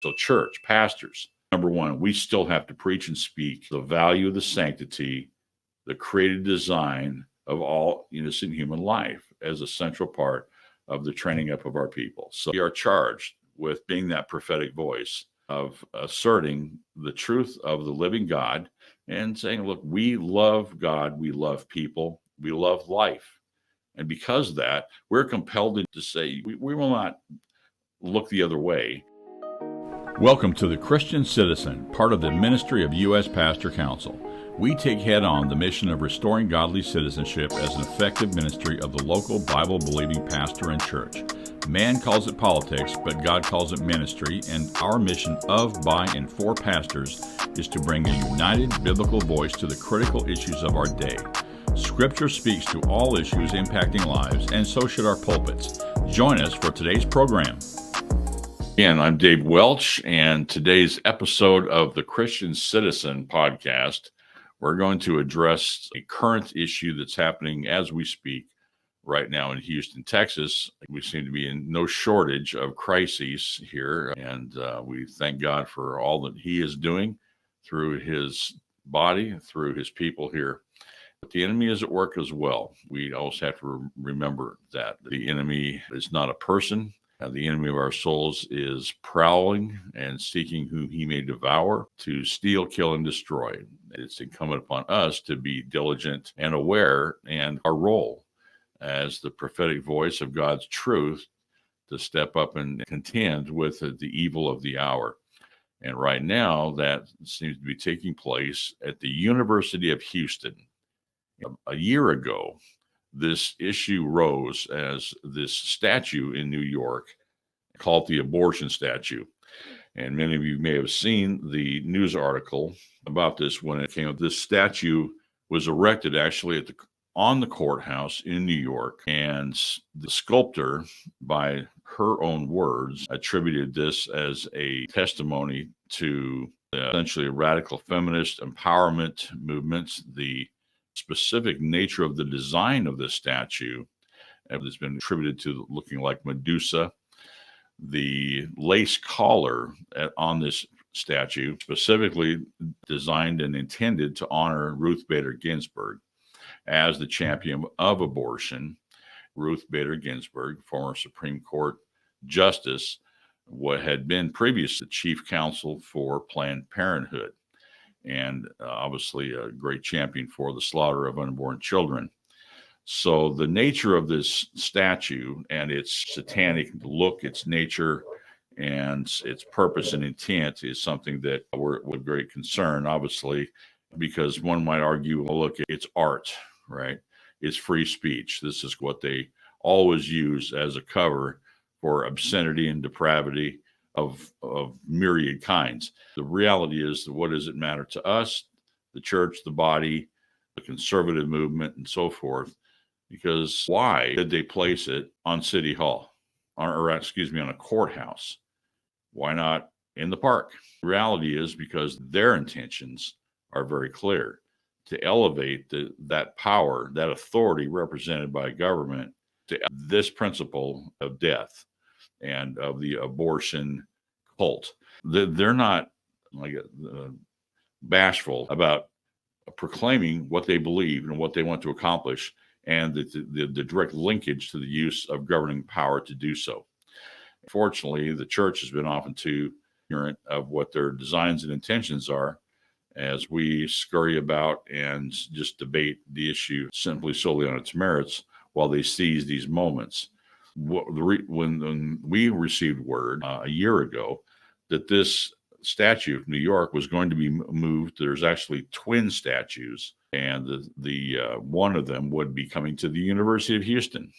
So church, pastors, number one, we still have to preach and speak the value of the sanctity, the created design of all innocent human life as a central part of the training up of our people. So we are charged with being that prophetic voice of asserting the truth of the living God and saying, look, we love God, we love people, we love life. And because of that, we're compelled to say we will not look the other way. Welcome to the Christian Citizen, part of the ministry of U.S. Pastor Council. We take head on the mission of restoring godly citizenship as an effective ministry of the local Bible-believing pastor and church. Man calls it politics, but God calls it ministry, and our mission of, by, and for pastors is to bring a united biblical voice to the critical issues of our day. Scripture speaks to all issues impacting lives, and so should our pulpits. Join us for today's program. Again, I'm Dave Welch, and today's episode of the Christian Citizen podcast, we're going to address a current issue that's happening as we speak right now in Houston, Texas. We seem to be in no shortage of crises here, and we thank God for all that He is doing through His body, through His people here. But the enemy is at work as well. We always have to remember that the enemy is not a person. The enemy of our souls is prowling and seeking whom he may devour to steal, kill, and destroy. It's incumbent upon us to be diligent and aware, and our role as the prophetic voice of God's truth to step up and contend with the evil of the hour. And right now, that seems to be taking place at the University of Houston. A year ago, this issue rose as this statue in New York called the abortion statue. And many of you may have seen the news article about this when it came up. This statue was erected actually on the courthouse in New York, and the sculptor, by her own words, attributed this as a testimony to essentially a radical feminist empowerment movement. The specific nature of the design of this statue has been attributed to looking like Medusa. The lace collar on this statue specifically designed and intended to honor Ruth Bader Ginsburg as the champion of abortion. Ruth Bader Ginsburg, former Supreme Court Justice, what had been previous chief counsel for Planned Parenthood, and obviously a great champion for the slaughter of unborn children. So the nature of this statue and its satanic look, its nature, and its purpose and intent is something that we're with great concern, obviously, because one might argue, well, look, it's art, right? It's free speech. This is what they always use as a cover for obscenity and depravity of myriad kinds. The reality is that what does it matter to us, the church, the body, the conservative movement, and so forth? Because why did they place it on City Hall, on a courthouse? Why not in the park? The reality is because their intentions are very clear: to elevate that power, that authority represented by government, to this principle of death and of the abortion cult. They're not bashful about proclaiming what they believe and what they want to accomplish, and the direct linkage to the use of governing power to do so. Fortunately, the church has been often too ignorant of what their designs and intentions are as we scurry about and just debate the issue simply solely on its merits while they seize these moments. When we received word a year ago that this statue of New York was going to be moved, there's actually twin statues, and the one of them would be coming to the University of Houston.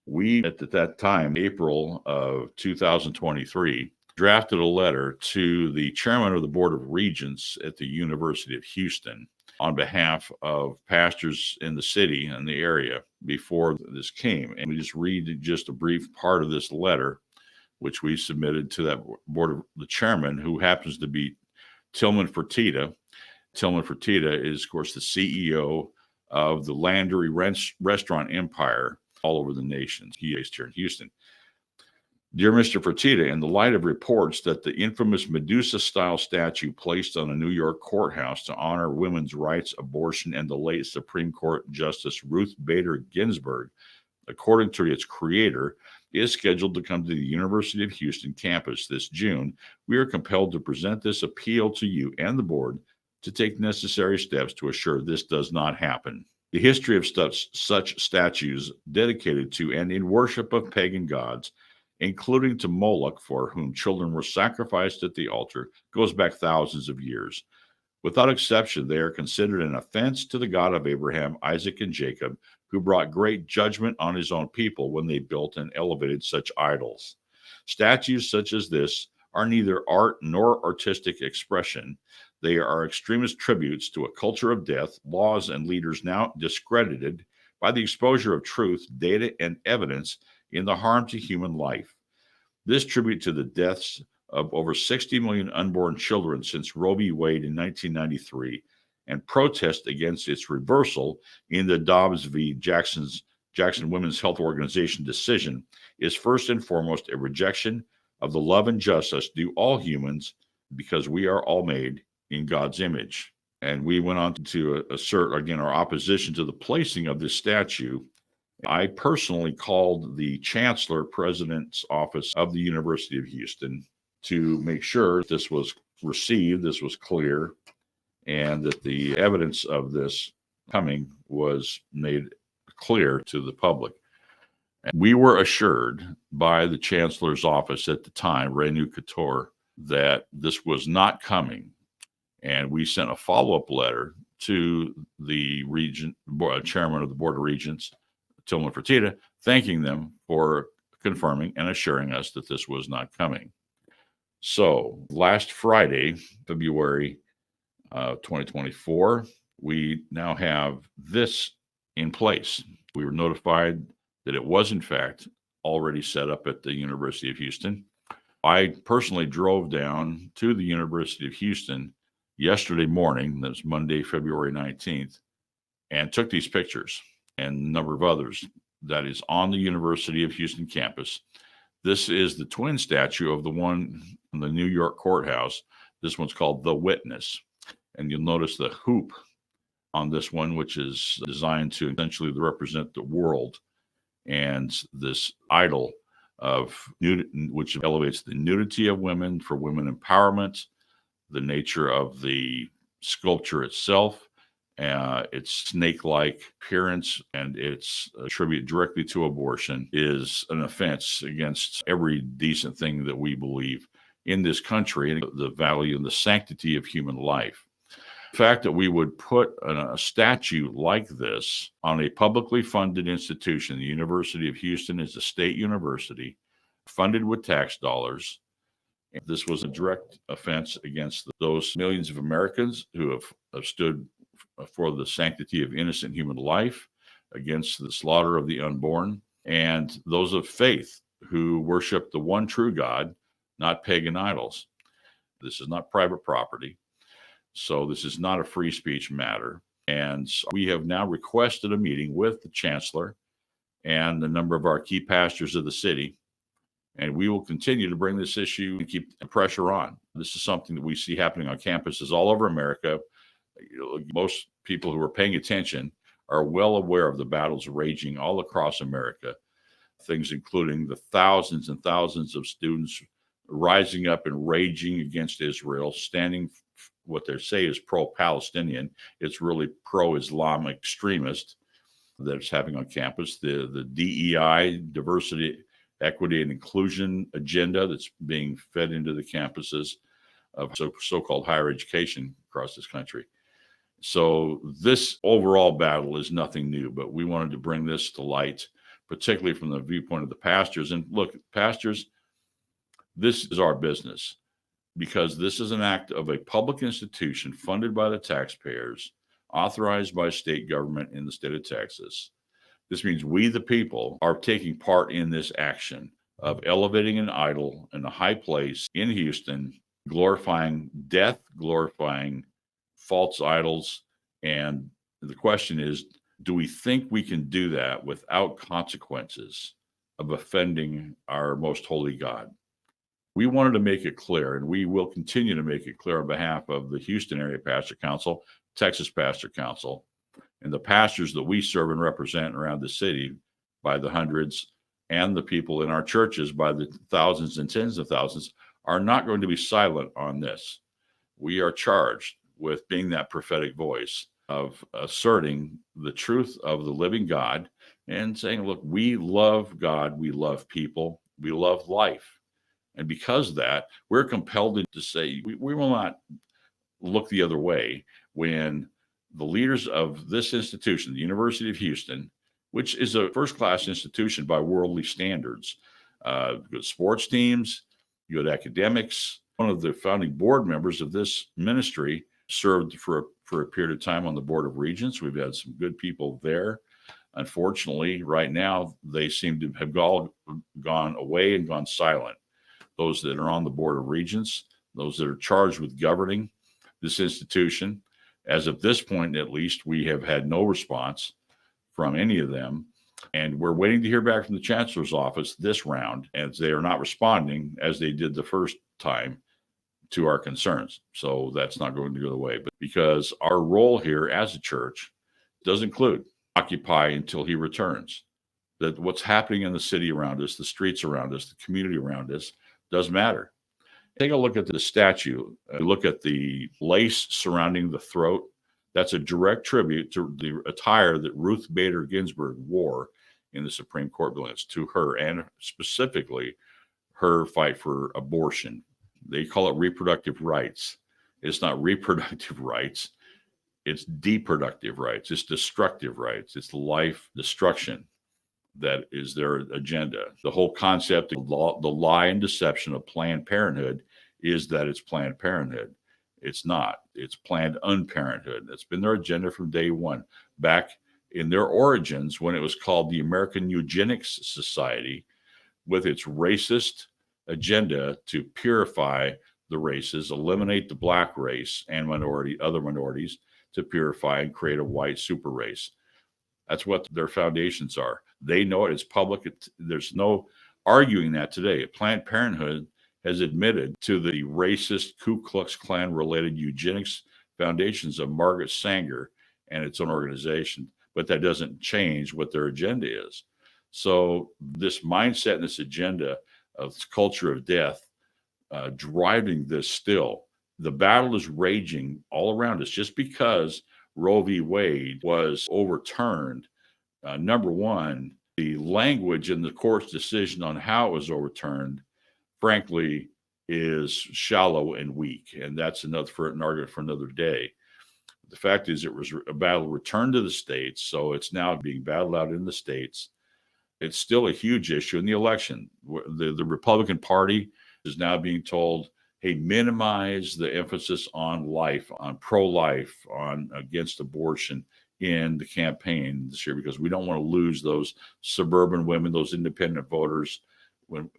We, at that time, April of 2023, drafted a letter to the chairman of the Board of Regents at the University of Houston on behalf of pastors in the city and the area before this came. And we just read just a brief part of this letter, which we submitted to that board of the chairman, who happens to be Tillman Fertitta. Tillman Fertitta is, of course, the CEO of the Landry restaurant empire all over the nation. He is based here in Houston. Dear Mr. Fertitta, in the light of reports that the infamous Medusa-style statue placed on a New York courthouse to honor women's rights, abortion, and the late Supreme Court Justice Ruth Bader Ginsburg, according to its creator, is scheduled to come to the University of Houston campus this June, we are compelled to present this appeal to you and the board to take necessary steps to assure this does not happen. The history of such statues dedicated to and in worship of pagan gods, including to Moloch, for whom children were sacrificed at the altar, goes back thousands of years. Without exception, they are considered an offense to the God of Abraham, Isaac, and Jacob, who brought great judgment on his own people when they built and elevated such idols. Statues such as this are neither art nor artistic expression. They are extremist tributes to a culture of death, laws, and leaders now discredited by the exposure of truth, data, and evidence in the harm to human life. This tribute to the deaths of over 60 million unborn children since Roe v. Wade in 1993 and protest against its reversal in the Dobbs v. Jackson Women's Health Organization decision is first and foremost a rejection of the love and justice due all humans because we are all made in God's image. And we went on to assert, again, our opposition to the placing of this statue. I personally called the Chancellor President's Office of the University of Houston to make sure this was received, this was clear, and that the evidence of this coming was made clear to the public. And we were assured by the Chancellor's office at the time, Renu Couture, that this was not coming. And we sent a follow-up letter to the chairman of the Board of Regents, Tillman Fertitta, thanking them for confirming and assuring us that this was not coming. So last Friday, February 2024, we now have this in place. We were notified that it was, in fact, already set up at the University of Houston. I personally drove down to the University of Houston yesterday morning, that's Monday, February 19th, and took these pictures and a number of others that is on the University of Houston campus. This is the twin statue of the one in the New York courthouse. This one's called The Witness. And you'll notice the hoop on this one, which is designed to essentially represent the world, and this idol of which elevates the nudity of women for women empowerment, the nature of the sculpture itself, its snake-like appearance, and its tribute directly to abortion is an offense against every decent thing that we believe in this country and the value and the sanctity of human life. The fact that we would put a statue like this on a publicly funded institution, the University of Houston is a state university funded with tax dollars. This was a direct offense against those millions of Americans who have stood for the sanctity of innocent human life, against the slaughter of the unborn, and those of faith who worship the one true God, not pagan idols. This is not private property. So this is not a free speech matter. And we have now requested a meeting with the chancellor and a number of our key pastors of the city. And we will continue to bring this issue and keep the pressure on. This is something that we see happening on campuses all over America. Most people who are paying attention are well aware of the battles raging all across America, things including the thousands and thousands of students rising up and raging against Israel, standing what they say is pro-Palestinian. It's really pro-Islam extremist that it's having on campus. The DEI, diversity, equity, and inclusion agenda that's being fed into the campuses of so-called higher education across this country. So this overall battle is nothing new, but we wanted to bring this to light, particularly from the viewpoint of the pastors. And look, pastors, this is our business, because this is an act of a public institution funded by the taxpayers, authorized by state government in the state of Texas. This means we, the people, are taking part in this action of elevating an idol in a high place in Houston, glorifying death, glorifying false idols. And the question is, do we think we can do that without consequences? of offending our most holy God. We wanted to make it clear, and we will continue to make it clear on behalf of the Houston Area Pastor Council, Texas Pastor Council, and the pastors that we serve and represent around the city by the hundreds, and the people in our churches by the thousands and tens of thousands, are not going to be silent on this. We are charged with being that prophetic voice of asserting the truth of the living God and saying, look, we love God, we love people, we love life. And because of that, we're compelled to say we will not look the other way when the leaders of this institution, the University of Houston, which is a first-class institution by worldly standards, good sports teams, good academics. One of the founding board members of this ministry served for a period of time on the Board of Regents. We've had some good people there. Unfortunately, right now, they seem to have all gone away and gone silent. Those that are on the Board of Regents, those that are charged with governing this institution, as of this point, at least, we have had no response from any of them. And we're waiting to hear back from the chancellor's office this round, as they are not responding as they did the first time to our concerns. So that's not going to go away. But because our role here as a church does include occupy until he returns, that what's happening in the city around us, the streets around us, the community around us does matter. Take a look at the statue. Look at the lace surrounding the throat. That's a direct tribute to the attire that Ruth Bader Ginsburg wore in the Supreme Court buildings, to her, and specifically her fight for abortion. They call it reproductive rights. It's not reproductive rights. It's deproductive rights. It's destructive rights. It's life destruction that is their agenda. The whole concept of the lie and deception of Planned Parenthood is that it's Planned Parenthood. It's not. It's Planned Unparenthood. That's been their agenda from day one. Back in their origins, when it was called the American Eugenics Society, with its racist agenda to purify the races, eliminate the black race and other minorities, to purify and create a white super race. That's what their foundations are. They know it. It's public. There's no arguing that today. Planned Parenthood has admitted to the racist Ku Klux Klan related eugenics foundations of Margaret Sanger and its own organization, but that doesn't change what their agenda is. So this mindset and this agenda of culture of death driving this still, the battle is raging all around us. Just because Roe v. Wade was overturned, number one, the language in the court's decision on how it was overturned, frankly, is shallow and weak. And that's an argument for another day. The fact is, it was a battle returned to the states, so it's now being battled out in the states. It's still a huge issue in the election. The Republican Party is now being told, hey, minimize the emphasis on life, on pro-life, on against abortion in the campaign this year, because we don't want to lose those suburban women, those independent voters,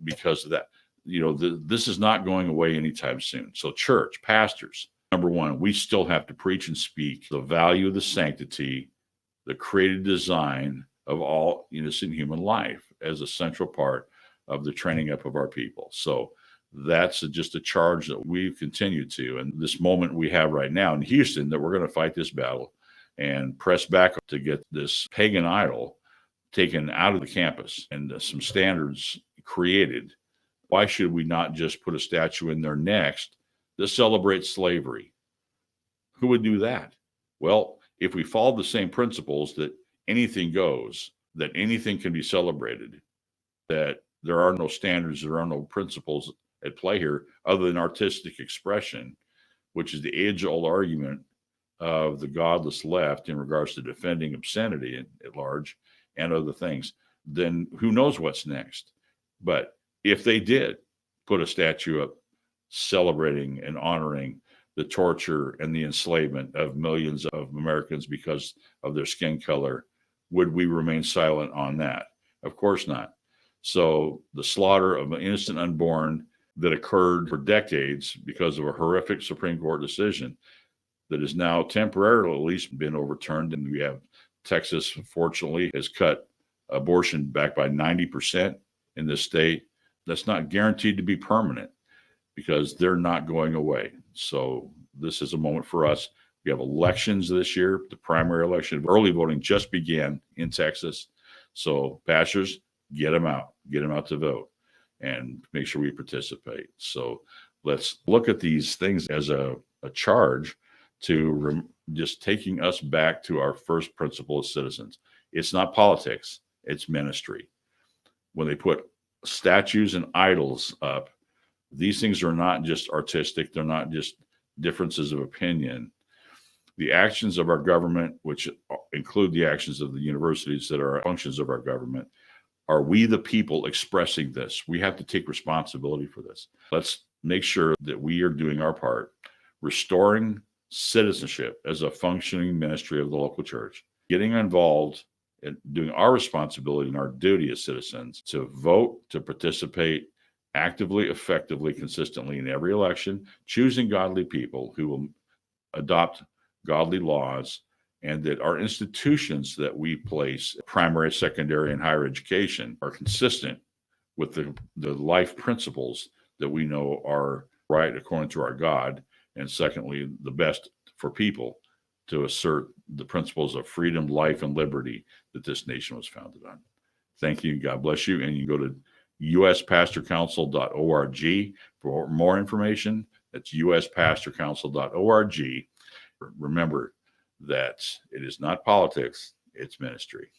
because of that. This is not going away anytime soon. So church, pastors, number one, we still have to preach and speak the value of the sanctity, the created design of all innocent human life as a central part of the training up of our people. So that's just a charge that we've continued to. And this moment we have right now in Houston, that we're going to fight this battle and press back to get this pagan idol taken out of the campus and some standards created. Why should we not just put a statue in there next that celebrates slavery? Who would do that? Well, if we follow the same principles that anything goes, that anything can be celebrated, that there are no standards, there are no principles at play here other than artistic expression, which is the age-old argument of the godless left in regards to defending obscenity at large and other things, then who knows what's next. But if they did put a statue up celebrating and honoring the torture and the enslavement of millions of Americans because of their skin color, would we remain silent on that? Of course not. So the slaughter of an innocent unborn that occurred for decades because of a horrific Supreme Court decision that has now temporarily at least been overturned. And we have Texas, fortunately, has cut abortion back by 90%. in this state, that's not guaranteed to be permanent because they're not going away. So this is a moment for us. We have elections this year. The primary election, early voting just began in Texas. So pastors, get them out to vote and make sure we participate. So let's look at these things as a charge to just taking us back to our first principle as citizens. It's not politics, it's ministry. When they put statues and idols up, these things are not just artistic, they're not just differences of opinion. The actions of our government, which include the actions of the universities that are functions of our government, are we the people expressing this? We have to take responsibility for this. Let's make sure that we are doing our part, restoring citizenship as a functioning ministry of the local church, getting involved and doing our responsibility and our duty as citizens to vote, to participate actively, effectively, consistently in every election, choosing godly people who will adopt godly laws, and that our institutions that we place, primary, secondary, and higher education, are consistent with the life principles that we know are right according to our God, and secondly, the best for people to assert the principles of freedom, life, and liberty that this nation was founded on. Thank you. God bless you. And you go to uspastorcouncil.org for more information. That's uspastorcouncil.org. Remember that it is not politics, it's ministry.